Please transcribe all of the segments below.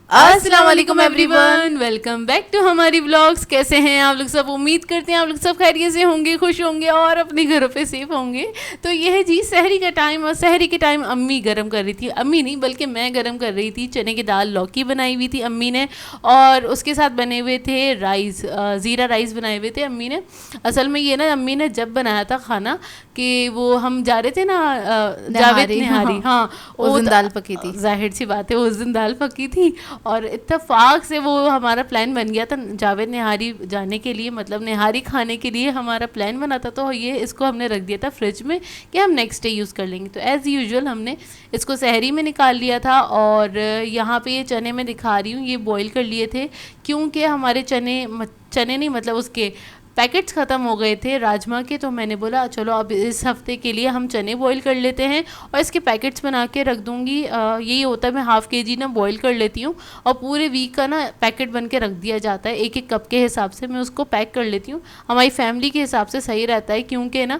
अस्सलाम वालेकुम everyone, welcome back to हमारी व्लॉग्स। कैसे हैं आप लोग सब? उम्मीद करते हैं आप लोग सब खैरियत से होंगे, खुश होंगे और अपने घरों पे सेफ होंगे। तो यह है जी सहरी का टाइम, और सहरी के टाइम अम्मी गरम कर रही थी, अम्मी नहीं बल्कि मैं गरम कर रही थी। चने की दाल लौकी बनाई हुई थी अम्मी ने, और उसके साथ बने हुए थे राइस, ज़ीरा राइस बनाए हुए थे अम्मी ने। असल में ये ना अम्मी ने जब बनाया था खाना कि वो हम जा रहे थे ना जावेद निहारी, हाँ उस दिन दाल पकी थी, जाहिर सी बात है उस दिन दाल पकी थी, और इत्तेफाक से वो हमारा प्लान बन गया था जावेद निहारी जाने के लिए, मतलब निहारी खाने के लिए हमारा प्लान बना था। तो ये इसको हमने रख दिया था फ्रिज में कि हम नेक्स्ट डे यूज़ कर लेंगे। तो एज़ यूजुअल हमने इसको सहरी में निकाल लिया था, और यहाँ पे ये चने मैं दिखा रही हूँ, ये बॉईल कर लिए थे क्योंकि हमारे चने नहीं मतलब उसके पैकेट्स ख़त्म हो गए थे राजमा के। तो मैंने बोला चलो अब इस हफ्ते के लिए हम चने बॉईल कर लेते हैं और इसके पैकेट्स बना के रख दूँगी। यही होता है, मैं हाफ़ के जी ना बॉईल कर लेती हूँ और पूरे वीक का ना पैकेट बन के रख दिया जाता है। एक एक कप के हिसाब से मैं उसको पैक कर लेती हूँ, हमारी फैमिली के हिसाब से सही रहता है, क्योंकि ना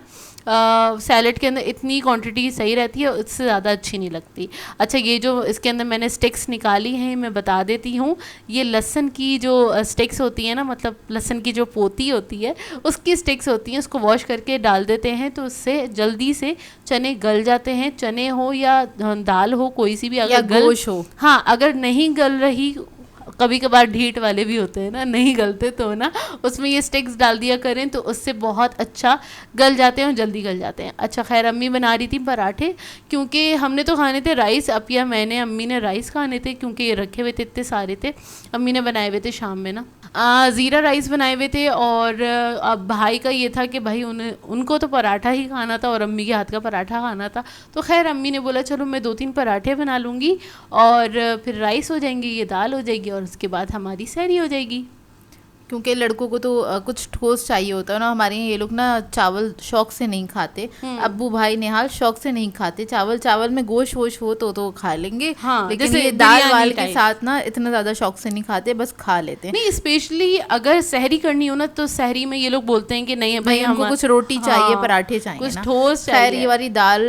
सैलड के अंदर इतनी क्वांटिटी सही रहती है, उससे ज़्यादा अच्छी नहीं लगती। अच्छा, ये जो इसके अंदर मैंने स्टिक्स निकाली हैं मैं बता देती हूँ। ये लहसुन की जो स्टिक्स होती हैं ना, मतलब लहसुन की जो पोती होती है उसकी स्टिक्स होती हैं, उसको वॉश करके डाल देते हैं तो उससे जल्दी से चने गल जाते हैं। चने हो या दाल हो, कोई सी भी, अगर गोश्त हो, हाँ अगर नहीं गल रही, कभी कभार ढीठ वाले भी होते हैं ना, नहीं गलते, तो ना उसमें ये स्टिक्स डाल दिया करें तो उससे बहुत अच्छा गल जाते हैं और जल्दी गल जाते हैं। अच्छा खैर, अम्मी बना रही थी पराठे, क्योंकि हमने तो खाने थे राइस, अपिया मैंने, अम्मी ने राइस खाने थे क्योंकि ये रखे हुए थे इतने सारे थे, अम्मी ने बनाए हुए थे शाम में ना ज़ीरा राइस बनाए हुए थे। और अब भाई का ये था कि भाई उनको तो पराठा ही खाना था और अम्मी के हाथ का पराठा खाना था। तो खैर अम्मी ने बोला चलो मैं 2-3 पराठे बना लूँगी और फिर राइस हो जाएंगी, ये दाल हो जाएगी और उसके बाद हमारी सहरी हो जाएगी। क्योंकि लड़कों को तो कुछ ठोस चाहिए होता है ना। हमारे यहाँ ये लोग ना चावल शौक से नहीं खाते, अब्बू भाई निहाल शौक से नहीं खाते चावल। चावल में गोश्त वोश हो तो खा लेंगे, हाँ, लेकिन ये दाल वाल के साथ ना इतना ज़्यादा शौक से नहीं खाते, बस खा लेते हैं। नहीं, स्पेशली अगर सहरी करनी हो ना तो सहरी में ये लोग बोलते हैं कि नहीं भाई हमको कुछ रोटी चाहिए, पराठे चाहिए, कुछ ठोस चाहिए। खैर ये वाली दाल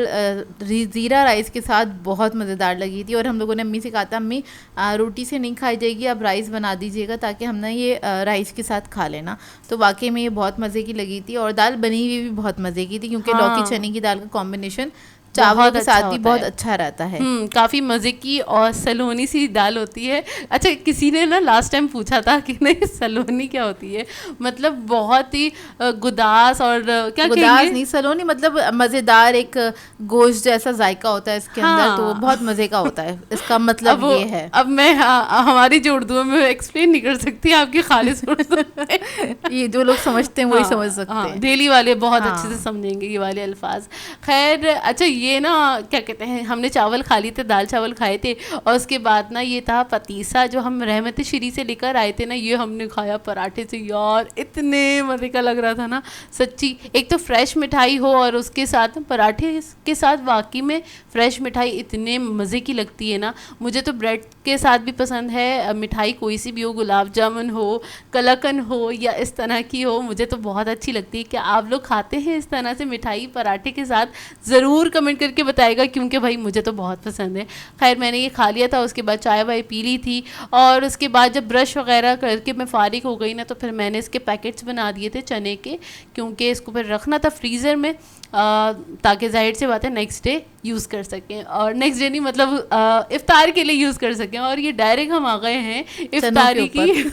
ज़ीरा राइस के साथ बहुत मज़ेदार लगी थी, और हम लोगों ने अम्मी से कहा था अम्मी रोटी से नहीं खाई जाएगी, आप राइस बना दीजिएगा ताकि हम ना ये राइस के साथ खा लेना। तो वाकई में ये बहुत मज़े की लगी थी, और दाल बनी हुई भी बहुत मज़े की थी, क्योंकि लौकी चने की दाल का कॉम्बिनेशन चावल के साथ भी बहुत अच्छा रहता है। काफ़ी मज़े की और सलोनी सी दाल होती है। अच्छा, किसी ने ना लास्ट टाइम पूछा था कि नहीं सलोनी क्या होती है, मतलब बहुत ही गुदास, और क्या गुदास नहीं, सलोनी मतलब मज़ेदार, एक गोश्त जैसा जायका होता है इसके अंदर, तो बहुत मज़े का होता है, इसका मतलब ये है। अब मैं हमारी जो उर्दू में एक्सप्लेन नहीं कर सकती, आपकी खालिस उर्दू ये जो लोग समझते हैं वही समझ सकते हैं, डेली वाले बहुत अच्छे से समझेंगे ये वाले अल्फाज। खैर अच्छा, ये ना क्या कहते हैं, हमने चावल खा लिए थे, दाल चावल खाए थे, और उसके बाद ना ये था पतीसा जो हम रहमत श्री से लेकर आए थे ना, ये हमने खाया पराठे से। यार इतने मज़े का लग रहा था ना सच्ची। एक तो फ्रेश मिठाई हो और उसके साथ पराठे के साथ, वाकई में फ्रेश मिठाई इतने मज़े की लगती है ना। मुझे तो ब्रेड के साथ भी पसंद है मिठाई, कोई सी भी हो, गुलाब जामुन हो, कलाकंद हो या इस तरह की हो, मुझे तो बहुत अच्छी लगती है। क्या आप लोग खाते हैं इस तरह से मिठाई पराठे के साथ? ज़रूर कमेंट करके बताएगा, क्योंकि भाई मुझे तो बहुत पसंद है। खैर मैंने ये खा लिया था, उसके बाद चाय वाय पी ली थी, और उसके बाद जब ब्रश वगैरह करके मैं फारिग हो गई ना, तो फिर मैंने इसके पैकेट्स बना दिए थे चने के, क्योंकि इसको फिर रखना था फ्रीज़र में ताकि जाहिर सी बात है नेक्स्ट डे यूज़ कर सकें, और नेक्स्ट डे नहीं मतलब इफ्तार के लिए यूज़ कर सकें। और ये डायरेक्ट हम आ गए हैं इफ्तारी की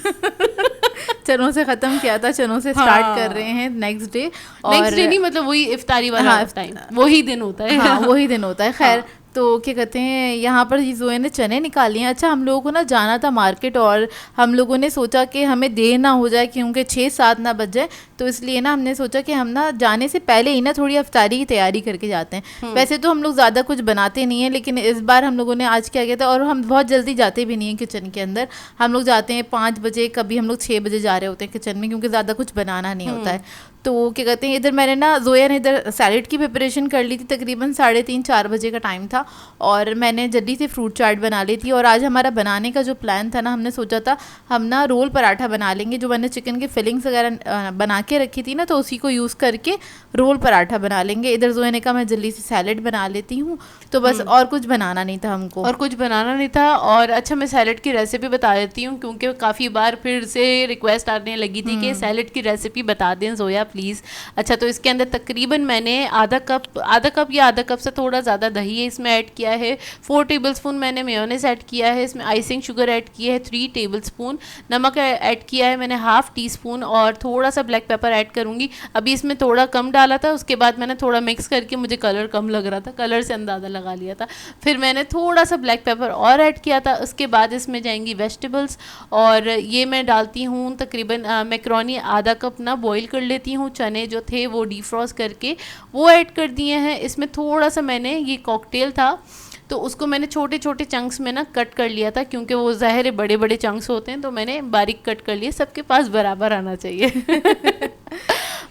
चनों से ख़त्म किया था, चनों से स्टार्ट कर रहे हैं नेक्स्ट डे, और नेक्स्ट डे नहीं मतलब वही इफ्तारी वाला टाइम, वही दिन होता है, वही दिन होता है। खैर तो क्या कहते हैं, यहाँ पर जोए ने चने निकाल लिए। अच्छा, हम लोगों को ना जाना था मार्केट, और हम लोगों ने सोचा कि हमें देर ना हो जाए, क्योंकि 6-7 ना बज जाए, तो इसलिए ना हमने सोचा कि हम ना जाने से पहले ही ना थोड़ी इफ्तारी की तैयारी करके जाते हैं। वैसे तो हम लोग ज़्यादा कुछ बनाते नहीं हैं, लेकिन इस बार हम लोगों ने आज क्या किया था, और हम बहुत जल्दी जाते भी नहीं हैं किचन के अंदर, हम लोग जाते हैं 5 बजे, कभी हम लोग 6 बजे जा रहे होते हैं किचन में, क्योंकि ज़्यादा कुछ बनाना नहीं होता है। तो क्या कहते हैं, इधर मैंने ना जोया ने इधर सैलेड की प्रिपरेशन कर ली थी, तकरीबन 3:30-4 बजे का टाइम था, और मैंने जल्दी से फ्रूट चाट बना ली थी। और आज हमारा बनाने का जो प्लान था ना, हमने सोचा था हम ना रोल पराठा बना लेंगे, जो मैंने चिकन की फिलिंग्स वगैरह बना के रखी थी ना, तो उसी को यूज़ करके रोल पराठा बना लेंगे। इधर जोया ने कहा मैं जल्दी से सैलेड बना लेती हूँ, तो बस और कुछ बनाना नहीं था हमको, और कुछ बनाना नहीं था। और अच्छा, मैं सैलेड की रेसिपी बता देती हूँ, क्योंकि काफ़ी बार फिर से रिक्वेस्ट आने लगी थी कि सैलेड की रेसिपी बता दें जोया प्लीज़। अच्छा, तो इसके अंदर तकरीबन मैंने आधा कप या आधा कप से थोड़ा ज़्यादा दही इसमें ऐड किया है। 4 टेबलस्पून मैंने मेयोनेज़ ऐड किया है, इसमें आइसिंग शुगर ऐड की है 3 टेबलस्पून, नमक ऐड किया है मैंने 1/2 टीस्पून, और थोड़ा सा ब्लैक पेपर ऐड करूँगी। अभी इसमें थोड़ा कम डाला था, उसके बाद मैंने थोड़ा मिक्स करके, मुझे कलर कम लग रहा था, कलर से अंदाज़ा लगा लिया था, फिर मैंने थोड़ा सा ब्लैक पेपर और ऐड किया था। उसके बाद इसमें जाएंगी वेजिटेबल्स, और ये मैं डालती हूँ तकरीबन मैक्रोनी आधा कप ना बॉईल कर लेती हूँ, चने जो थे वो डीफ्रॉस्ट करके वो ऐड कर दिए हैं। इसमें थोड़ा सा मैंने, ये कॉकटेल था तो उसको मैंने छोटे छोटे चंक्स में ना कट कर लिया था, क्योंकि वो ज़ाहिर है बड़े बड़े चंक्स होते हैं, तो मैंने बारीक कट कर लिए, सबके पास बराबर आना चाहिए।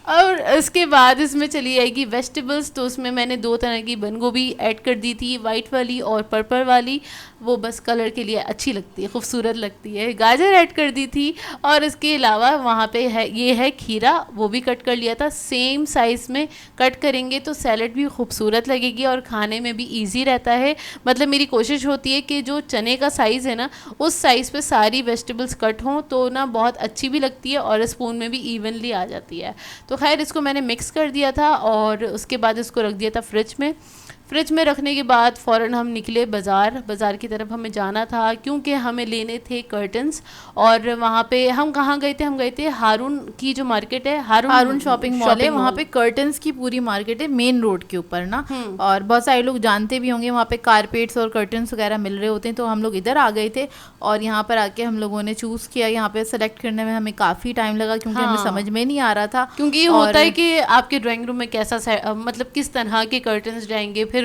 और इसके बाद इसमें चली जाएगी वेजिटेबल्स, तो उसमें मैंने 2 तरह की बंद गोभी ऐड कर दी थी, वाइट वाली और पर्पल वाली, वो बस कलर के लिए अच्छी लगती है, खूबसूरत लगती है। गाजर ऐड कर दी थी, और इसके अलावा वहाँ पे है, ये है खीरा, वो भी कट कर लिया था। सेम साइज़ में कट करेंगे तो सैलड भी खूबसूरत लगेगी और खाने में भी ईजी रहता है। मतलब मेरी कोशिश होती है कि जो चने का साइज़ है ना, उस साइज़ पे सारी वेजिटेबल्स कट हों, तो ना बहुत अच्छी भी लगती है और स्पून में भी इवनली आ जाती है। तो खैर इसको मैंने मिक्स कर दिया था, और उसके बाद इसको रख दिया था फ्रिज में रखने के बाद फ़ौरन हम निकले बाज़ार की तरफ हमें जाना था, क्योंकि हमें लेने थे कर्टन्स। और वहाँ पे हम कहाँ गए थे, हम गए थे हारून की जो मार्केट है, हारून शॉपिंग मॉल है, वहाँ पे कर्टन्स की पूरी मार्केट है, मेन रोड के ऊपर ना। और बहुत सारे लोग जानते भी होंगे, वहाँ पे कारपेट्स और कर्टन्स वगैरह मिल रहे होते हैं। तो हम लोग इधर आ गए थे, और यहाँ पर आके हम लोगों ने चूज़ किया। यहाँ पे सेलेक्ट करने में हमें काफ़ी टाइम लगा, क्योंकि हमें समझ में नहीं आ रहा था, क्योंकि ये होता है कि आपके ड्राइंग रूम में कैसा मतलब किस तरह के कर्टन्स जाएंगे, फिर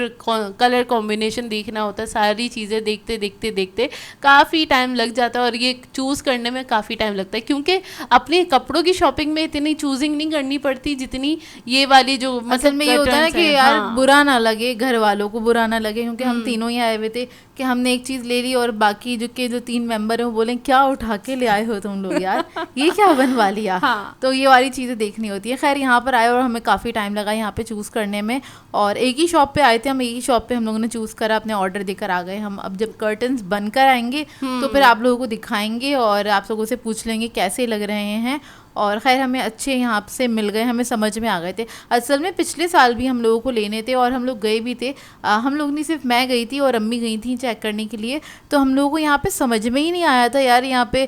कलर कॉम्बिनेशन देखना होता है, सारी चीज़ें देखते काफ़ी टाइम लग जाता है, और ये चूज़ करने में काफ़ी टाइम लगता है, क्योंकि अपने कपड़ों की शॉपिंग में इतनी चूजिंग नहीं करनी पड़ती जितनी ये वाली जो मतलब में ये होता है ना कि यार बुरा ना लगे, घर वालों को बुरा ना लगे, क्योंकि हम तीनों ही आए हुए थे कि हमने एक चीज़ ले ली और बाकी जो 3 मेंबर हैं वो बोलें क्या उठा के ले आए हो तुम लोग यार, ये क्या बनवा लिया। हाँ। तो ये वाली चीज़ें देखनी होती है। खैर यहाँ पर आए और हमें काफ़ी टाइम लगा यहाँ पे चूज़ करने में, और एक ही शॉप पे आए थे हम, एक ही शॉप पे हम लोगों ने चूज़ करा, अपने ऑर्डर देकर आ गए हम। अब जब कर्टन्स बनकर आएंगे तो फिर आप लोगों को दिखाएंगे और आप लोगों से पूछ लेंगे कैसे लग रहे हैं। और ख़ैर हमें अच्छे यहाँ से मिल गए, हमें समझ में आ गए थे। असल में पिछले साल भी हम लोगों को लेने थे और हम लोग गए भी थे। हम लोग नहीं, सिर्फ मैं गई थी और अम्मी गई थी चेक करने के लिए। तो हम लोगों को यहाँ पे समझ में ही नहीं आया था यार, यहाँ पे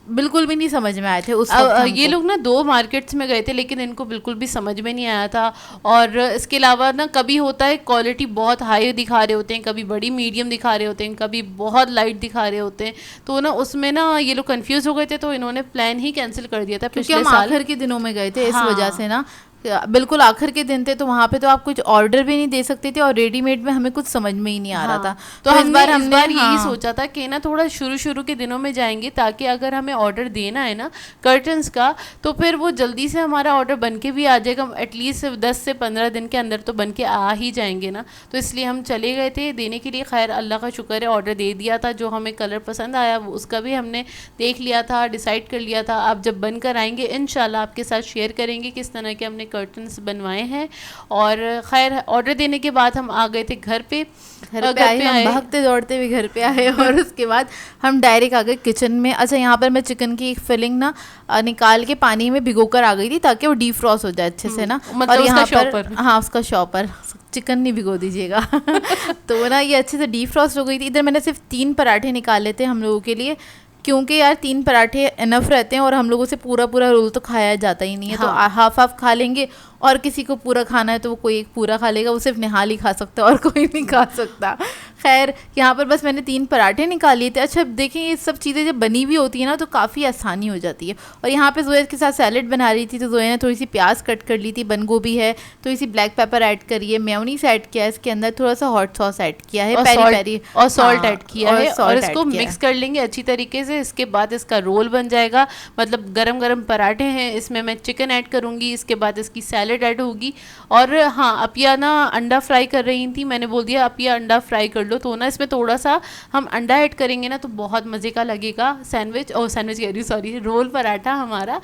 बिल्कुल भी नहीं समझ में आए थे उस वक्त। ये लोग ना 2 मार्केट्स में गए थे, लेकिन इनको बिल्कुल भी समझ में नहीं आया था। और इसके अलावा ना कभी होता है क्वालिटी बहुत हाई दिखा रहे होते हैं, कभी बड़ी मीडियम दिखा रहे होते हैं, कभी बहुत लाइट दिखा रहे होते हैं, तो ना उसमें ना ये लोग कंफ्यूज हो गए थे, तो इन्होंने प्लान ही कैंसिल कर दिया था पिछले साल। आखिर के दिनों में गए थे, इस वजह से ना बिल्कुल आखिर के दिन थे, तो वहाँ पे तो आप कुछ ऑर्डर भी नहीं दे सकते थे और रेडीमेड में हमें कुछ समझ में ही नहीं आ रहा था। तो इस बार यही सोचा था कि ना थोड़ा शुरू के दिनों में जाएंगे, ताकि अगर हमें ऑर्डर देना है ना कर्टन्स का, तो फिर वो जल्दी से हमारा ऑर्डर बन के भी आ जाएगा। एटलीस्ट 10 से 15 दिन के अंदर तो बन के आ ही जाएंगे ना, तो इसलिए हम चले गए थे देने के लिए। खैर अल्लाह का शुक्र है, ऑर्डर दे दिया था। जो हमें कलर पसंद आया उसका भी हमने देख लिया था, डिसाइड कर लिया था। अब जब बनकर आएंगे इंशाल्लाह आपके साथ शेयर करेंगे किस तरह के हमने कर्टन्स बनवाए हैं। और खैर ऑर्डर देने के बाद हम आ गए थे घर पे आए, भागते दौड़ते भी घर पे आए और उसके बाद हम डायरेक्ट आ गए किचन में। अच्छा, यहाँ पर मैं चिकन की एक फिलिंग ना निकाल के पानी में भिगोकर आ गई थी, ताकि वो डीफ्रॉस्ट हो जाए अच्छे से ना। मतलब और यहाँ पर हाँ, उसका शॉपर, चिकन नहीं भिगो दीजिएगा। तो ना ये अच्छे से डीफ्रॉस्ट हो गई थी। इधर मैंने सिर्फ 3 पराठे निकाले थे हम लोगों के लिए, क्योंकि यार 3 पराठे इनफ रहते हैं और हम लोगों से पूरा रोल तो खाया जाता ही नहीं है। हाँ। तो हाफ खा लेंगे और किसी को पूरा खाना है तो वो कोई एक पूरा खा लेगा, वो सिर्फ निहाल ही खा सकता है और कोई नहीं खा सकता। खैर यहाँ पर बस मैंने 3 पराठे निकाल लिए थे। अच्छा देखें ये सब चीज़ें जब बनी हुई होती है ना तो काफ़ी आसानी हो जाती है। और यहाँ पे ज़ोया के साथ सैलेड बना रही थी तो ज़ोया ने थोड़ी सी प्याज कट कर ली थी, बंद गोभी है, थोड़ी सी ब्लैक पेपर ऐड करी है, मेयोनीज ऐड किया है, इसके अंदर थोड़ा सा हॉट सॉस ऐड किया है, पेरी पेरी और सॉल्ट ऐड किया है, और salt इसको add किया मिक्स कर लेंगे अच्छी तरीके से। इसके बाद इसका रोल बन जाएगा, मतलब गरम गरम पराठे हैं, इसमें मैं चिकन ऐड करूँगी, इसके बाद इसकी सैलेड ऐड होगी। और हाँ अपिया ना अंडा फ्राई कर रही थी, मैंने बोल दिया अपिया अंडा फ्राई कर लो, तो ना इसमें थोड़ा सा हम अंडा ऐड करेंगे ना तो बहुत मज़े का लगेगा सैंडविच, और सैंडविच कह रही हूँ सॉरी, रोल पराठा हमारा।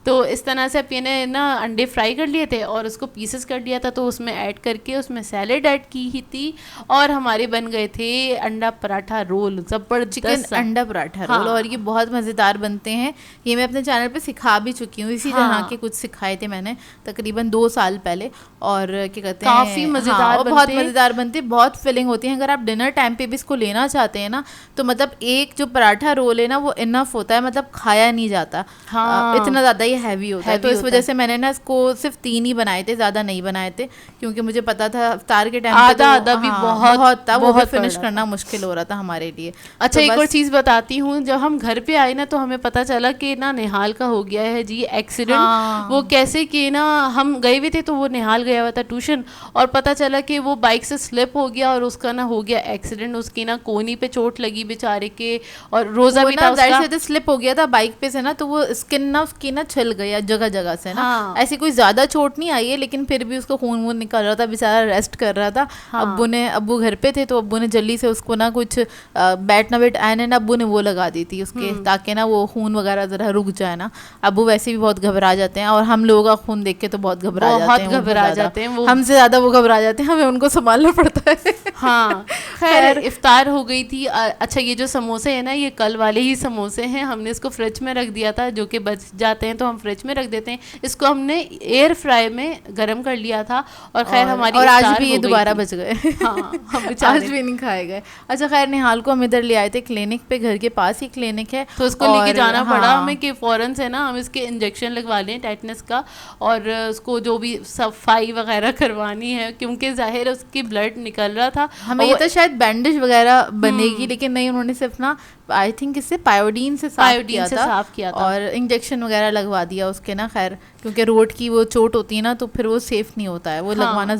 तो इस तरह से अपिया ने ना अंडे फ्राई कर लिए थे और उसको पीसेस कर दिया था, तो उसमें ऐड करके उसमें सैलेड ऐड की ही थी, और हमारे बन गए थे अंडा पराठा रोल, ज़बरदस्त चिकन अंडा पराठा रोल। और ये बहुत मज़ेदार बनते हैं, ये मैं अपने चैनल पे सिखा भी चुकी हूँ, इसी तरह के कुछ सिखाए थे मैंने तकरीबन 2 साल पहले। और क्या कहते हैं काफ़ी मज़ेदार बनते बहुत मज़ेदार बनते हैं, बहुत फिलिंग होती है। अगर आप डिनर टाइम पे भी इसको लेना चाहते हैं ना तो मतलब एक जो पराठा रोल है ना वो इनफ होता है, मतलब खाया नहीं जाता, इतना ज़्यादा ये हैवी होता है। तो इस वजह से मैंने ना इसको सिर्फ 3 ही बनाए थे, ज़्यादा नहीं बनाए थे, क्योंकि मुझे पता था इफ्तार के टाइम आधा भी बहुत था, वो फिनिश करना मुश्किल हो रहा था हमारे लिए। अच्छा एक और चीज़ बताती हूँ, जब हम घर पे आए ना तो हमें पता चला कि ना निहाल का हो गया है जी एक्सीडेंट। वो कैसे कि ना हम गए हुए थे, तो वो निहाल गया हुआ था ट्यूशन, और पता चला कि वो बाइक से स्लिप हो गया और उसका ना हो गया एक्सीडेंट, उसकी ना कोहनी पे चोट लगी बेचारे के, और रोज़ा भी था उसका, स्लिप हो गया था बाइक पे से ना, तो वो स्किन ना उसकी ना छिल गया जगह जगह से ना। ऐसी कोई ज़्यादा चोट नहीं आई है, लेकिन फिर भी उसको खून वून निकल रहा था, बेचारा रेस्ट कर रहा था। अब्बू घर पे थे, तो अब्बू ने जल्दी से उसको ना कुछ बैट ना बैट आयन ना अब्बू ने वो लगा दी थी उसके, ताकि ना वो खून वगैरह ज़रा रुक जाए ना। अब्बू वैसे भी बहुत घबरा जाते हैं, और हम लोगों का खून देख के तो बहुत घबरा जाते हैं, हमसे ज़्यादा वो घबरा जाते हैं, हमें उनको संभालना पड़ता है। हाँ खैर इफ्तार हो गई थी। अच्छा ये जो समोसे हैं ना, ये कल वाले ही समोसे हैं, हमने इसको फ्रिज में रख दिया था, जो कि बच जाते हैं तो हम फ्रिज में रख देते हैं। इसको हमने एयर फ्राई में गरम कर लिया था, और खैर हमारी और आज भी ये दोबारा बच गए। हाँ हम आज भी नहीं खाए गए। अच्छा खैर निहाल को हम इधर ले आए थे क्लिनिक पे, घर के पास ही क्लिनिक है, तो उसको लेके जाना पड़ा हमें कि फ़ौरन से ना हम इसके इंजेक्शन लगवा लें टेटनस का, और उसको जो भी सफाई वगैरह करवानी है, क्योंकि जाहिर उसकी ब्लड निकल रहा था। हमें ये तो शायद बैंडेज वगैरह बनेगी, लेकिन नहीं, उन्होंने सिर्फ ना आई थिंक इससे पायोडीन से साफ किया था और इंजेक्शन वगैरह लगवा दिया उसके ना। खैर क्योंकि रोड की वो चोट होती है ना, तो फिर वो सेफ नहीं होता है, वो लगवाना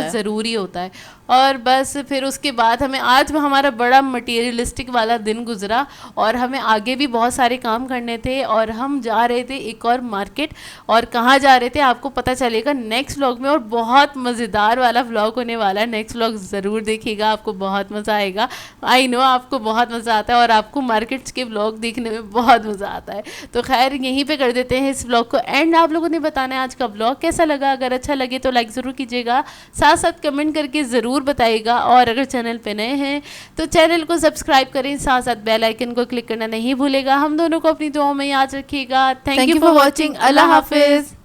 ज़रूरी होता है। और बस फिर उसके बाद हमें आज हमारा बड़ा मटेरियलिस्टिक वाला दिन गुजरा, और हमें आगे भी बहुत सारे काम करने थे, और हम जा रहे थे एक और मार्केट, और कहाँ जा रहे थे आपको पता चलेगा नेक्स्ट व्लॉग में, और बहुत मज़ेदार वाला व्लॉग होने वाला है। नेक्स्ट व्लॉग ज़रूर देखिएगा, आपको बहुत मज़ा आएगा। आई नो आपको बहुत मज़ा आता है, और आपको मार्केट्स के व्लॉग देखने में बहुत मज़ा आता है। तो खैर यहीं पे कर देते हैं इस व्लॉग को एंड। आप लोगों ने बताना है आज का व्लॉग कैसा लगा, अगर अच्छा लगे तो लाइक ज़रूर कीजिएगा, साथ साथ कमेंट करके ज़रूर बताइएगा, और अगर चैनल पे नए हैं तो चैनल को सब्सक्राइब करें, साथ साथ बेल आइकन को क्लिक करना नहीं भूलेगा। हम दोनों को अपनी दुआओं में याद रखिएगा। Thank you for watching. अल्लाह हाफिज़।